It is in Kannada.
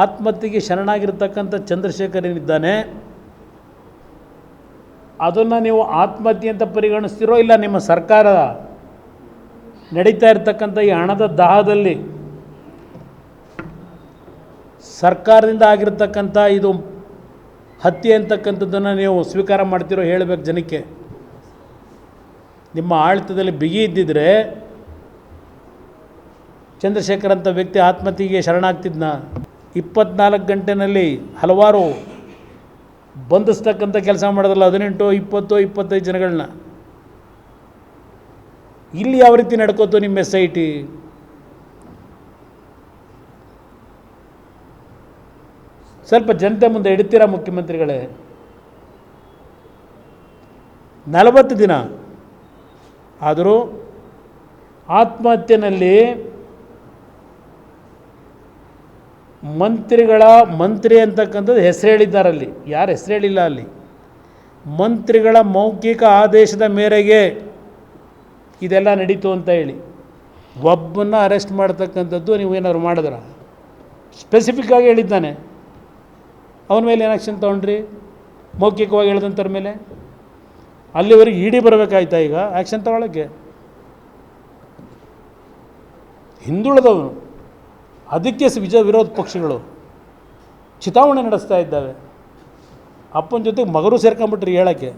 ಆತ್ಮಹತ್ಯೆಗೆ ಶರಣಾಗಿರ್ತಕ್ಕಂಥ ಚಂದ್ರಶೇಖರ್ ಏನಿದ್ದಾನೆ, ಅದನ್ನು ನೀವು ಆತ್ಮಹತ್ಯೆ ಅಂತ ಪರಿಗಣಿಸ್ತಿರೋ ಇಲ್ಲ ನಿಮ್ಮ ಸರ್ಕಾರ ನಡೀತಾ ಇರತಕ್ಕಂಥ ಈ ಹಣದ ದಾಹದಲ್ಲಿ ಸರ್ಕಾರದಿಂದ ಆಗಿರ್ತಕ್ಕಂಥ ಇದು ಹತ್ಯೆ ಅಂತಕ್ಕಂಥದ್ದನ್ನು ನೀವು ಸ್ವೀಕಾರ ಮಾಡ್ತಿರೋ ಹೇಳಬೇಕು ಜನಕ್ಕೆ. ನಿಮ್ಮ ಆಡಳಿತದಲ್ಲಿ ಬಿಗಿ ಇದ್ದಿದ್ರೆ ಚಂದ್ರಶೇಖರ್ ಅಂತ ವ್ಯಕ್ತಿ ಆತ್ಮಹತ್ಯೆಗೆ ಶರಣಾಗ್ತಿದ್ನ? 24 ಗಂಟೆನಲ್ಲಿ ಹಲವಾರು ಬಂಧಿಸ್ತಕ್ಕಂಥ ಕೆಲಸ ಮಾಡೋದಲ್ಲ, 18, 20, 25 ಜನಗಳನ್ನ. ಇಲ್ಲಿ ಯಾವ ರೀತಿ ನಡ್ಕೋತು ನಿಮ್ಮ SIT? ಸ್ವಲ್ಪ ಜನತೆ ಮುಂದೆ ಇಡ್ತೀರಾ ಮುಖ್ಯಮಂತ್ರಿಗಳೇ? 40 ದಿನ ಆದರೂ ಆತ್ಮಹತ್ಯೆಯಲ್ಲಿ ಮಂತ್ರಿ ಅಂತಕ್ಕಂಥದ್ದು ಹೆಸರು ಹೇಳಿದ್ದಾರಲ್ಲಿ, ಯಾರು ಹೆಸರು ಹೇಳಿಲ್ಲ ಅಲ್ಲಿ. ಮಂತ್ರಿಗಳ ಮೌಖಿಕ ಆದೇಶದ ಮೇರೆಗೆ ಇದೆಲ್ಲ ನಡೀತು ಅಂತ ಹೇಳಿ ಒಬ್ಬನ್ನ ಅರೆಸ್ಟ್ ಮಾಡ್ತಕ್ಕಂಥದ್ದು ನೀವು ಏನಾದ್ರು ಮಾಡಿದ್ರ? ಸ್ಪೆಸಿಫಿಕ್ಕಾಗಿ ಹೇಳಿದ್ದಾನೆ. ಅವನ ಮೇಲೆ ಏನು ಆ್ಯಕ್ಷನ್ ತೊಗೊಂಡ್ರಿ? ಮೌಖಿಕವಾಗಿ ಹೇಳಿದಂಥವ್ರ ಮೇಲೆ ಅಲ್ಲಿವರೆಗೆ ಇಡಿ ಬರಬೇಕಾಯ್ತಾ ಈಗ ಆ್ಯಕ್ಷನ್ ತಗೊಳ್ಳೋಕ್ಕೆ? ಹಿಂದುಳಿದವನು, ಅದಕ್ಕೆ ವಿರೋಧ ಪಕ್ಷಗಳು ಚಿತಾವಣೆ ನಡೆಸ್ತಾ ಇದ್ದಾವೆ. ಅಪ್ಪನ ಜೊತೆಗೆ ಮಗರು ಸೇರ್ಕೊಂಬಿಟ್ರಿ ಹೇಳೋಕ್ಕೆ.